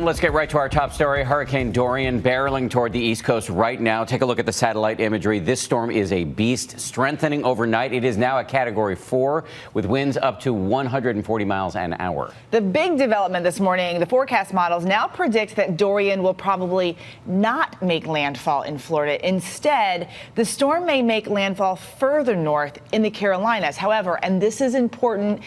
Let's get right to our top story. Hurricane Dorian barreling toward the East Coast right now. Take a look at the satellite imagery. This storm is a beast, strengthening overnight. It is now a Category 4 with winds up to 140 miles an hour. The big development this morning, the forecast models now predict that Dorian will probably not make landfall in Florida. Instead, the storm may make landfall further north in the Carolinas. However, and this is important,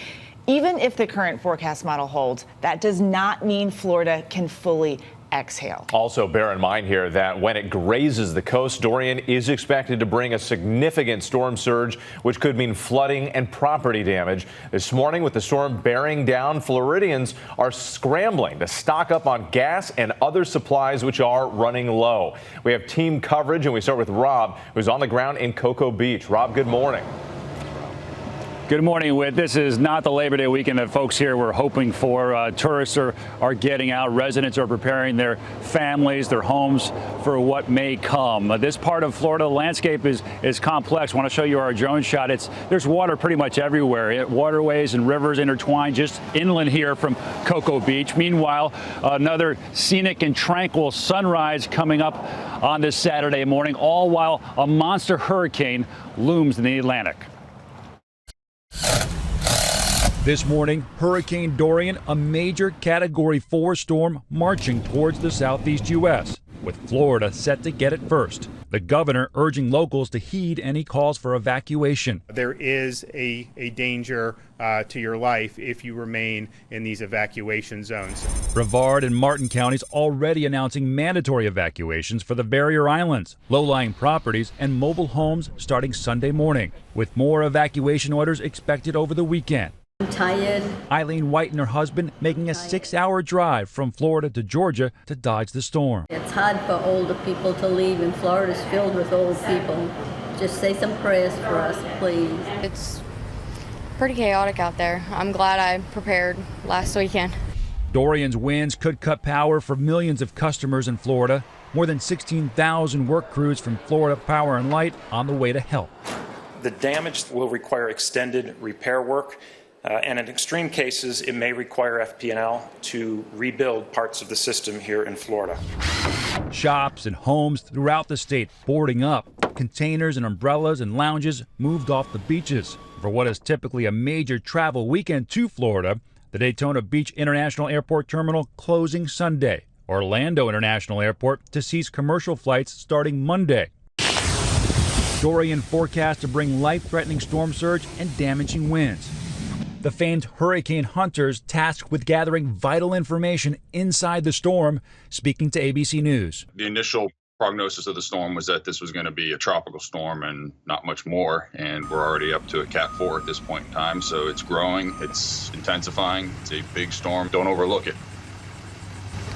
even if the current forecast model holds, that does not mean Florida can fully exhale. Also, bear in mind here that when it grazes the coast, Dorian is expected to bring a significant storm surge, which could mean flooding and property damage. This morning, with the storm bearing down, Floridians are scrambling to stock up on gas and other supplies, which are running low. We have team coverage, and we start with Rob, who's on the ground in Cocoa Beach. Rob, good morning. Good morning, Whit. This is not the Labor Day weekend that folks here were hoping for. Tourists are getting out. Residents are preparing their families, their homes for what may come. This part of Florida landscape is complex. I want to show you our drone shot. There's water pretty much everywhere. Waterways and rivers intertwined just inland here from Cocoa Beach. Meanwhile, another scenic and tranquil sunrise coming up on this Saturday morning, all while a monster hurricane looms in the Atlantic. This morning, Hurricane Dorian, a major Category 4 storm marching towards the southeast U.S., with Florida set to get it first. The governor urging locals to heed any calls for evacuation. There is a danger to your life if you remain in these evacuation zones. Brevard and Martin counties already announcing mandatory evacuations for the barrier islands, low-lying properties, and mobile homes starting Sunday morning, with more evacuation orders expected over the weekend. I'm tired. Eileen White and her husband making a 6-hour drive from Florida to Georgia to dodge the storm. It's hard for older people to leave, and Florida's filled with old people. Just say some prayers for us, please. It's pretty chaotic out there. I'm glad I prepared last weekend. Dorian's winds could cut power for millions of customers in Florida. More than 16,000 work crews from Florida Power and Light on the way to help. The damage will require extended repair work. And in extreme cases, it may require FP&L to rebuild parts of the system here in Florida. Shops and homes throughout the state boarding up. Containers and umbrellas and lounges moved off the beaches. For what is typically a major travel weekend to Florida, the Daytona Beach International Airport Terminal closing Sunday. Orlando International Airport to cease commercial flights starting Monday. Dorian forecast to bring life-threatening storm surge and damaging winds. The famed hurricane hunters tasked with gathering vital information inside the storm, speaking to ABC News. The initial prognosis of the storm was that this was going to be a tropical storm and not much more, and we're already up to a Cat 4 at this point in time, so it's growing, it's intensifying, it's a big storm. Don't overlook it.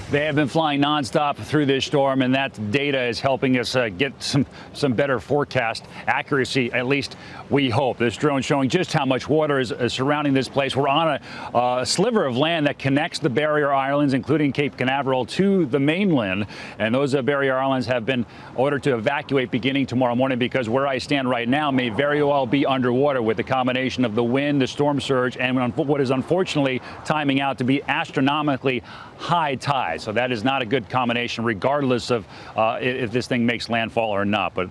They have been flying nonstop through this storm, and that data is helping us get some better forecast accuracy, at least we hope. This drone showing just how much water is surrounding this place. We're on a sliver of land that connects the barrier islands, including Cape Canaveral, to the mainland. And those barrier islands have been ordered to evacuate beginning tomorrow morning because where I stand right now may very well be underwater with the combination of the wind, the storm surge, and what is unfortunately timing out to be astronomically high tide. So that is not a good combination, regardless of if this thing makes landfall or not. But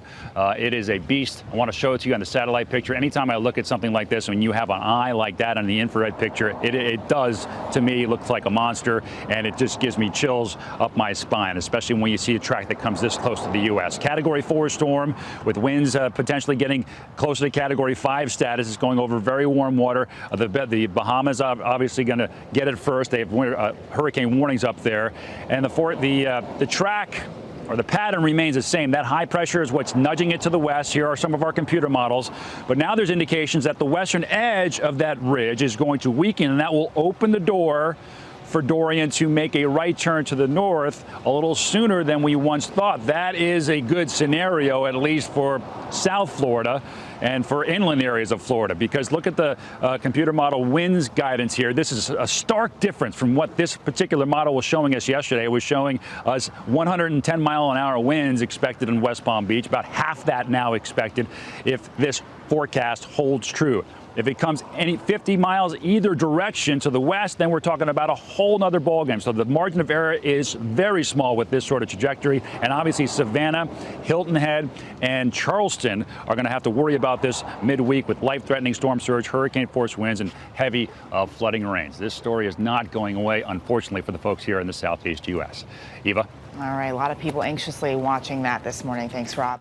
it is a beast. I want to show it to you on the satellite picture. Anytime I look at something like this, when you have an eye like that on the infrared picture, it does, to me, look like a monster, and it just gives me chills up my spine, especially when you see a track that comes this close to the U.S. Category 4 storm with winds potentially getting closer to Category 5 status. It's going over very warm water. The Bahamas are obviously going to get it first. They have hurricane warnings up there. And the track or the pattern remains the same. That high pressure is what's nudging it to the west. Here are some of our computer models. But now there's indications that the western edge of that ridge is going to weaken, and that will open the door for Dorian to make a right turn to the north a little sooner than we once thought. That is a good scenario, at least for South Florida and for inland areas of Florida, because look at the computer model winds guidance here. This is a stark difference from what this particular model was showing us yesterday. It was showing us 110-mile-an-hour winds expected in West Palm Beach, about half that now expected if this forecast holds true. If it comes any 50 miles either direction to the west, then we're talking about a whole nother ballgame. So the margin of error is very small with this sort of trajectory. And obviously Savannah, Hilton Head, and Charleston are going to have to worry about this midweek with life-threatening storm surge, hurricane-force winds, and heavy flooding rains. This story is not going away, unfortunately, for the folks here in the southeast U.S. Eva? All right, a lot of people anxiously watching that this morning. Thanks, Rob.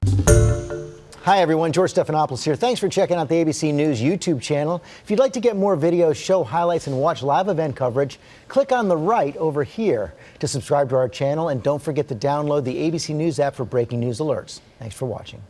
Hi, everyone. George Stephanopoulos here. Thanks for checking out the ABC News YouTube channel. If you'd like to get more videos, show highlights, and watch live event coverage, click on the right over here to subscribe to our channel. And don't forget to download the ABC News app for breaking news alerts. Thanks for watching.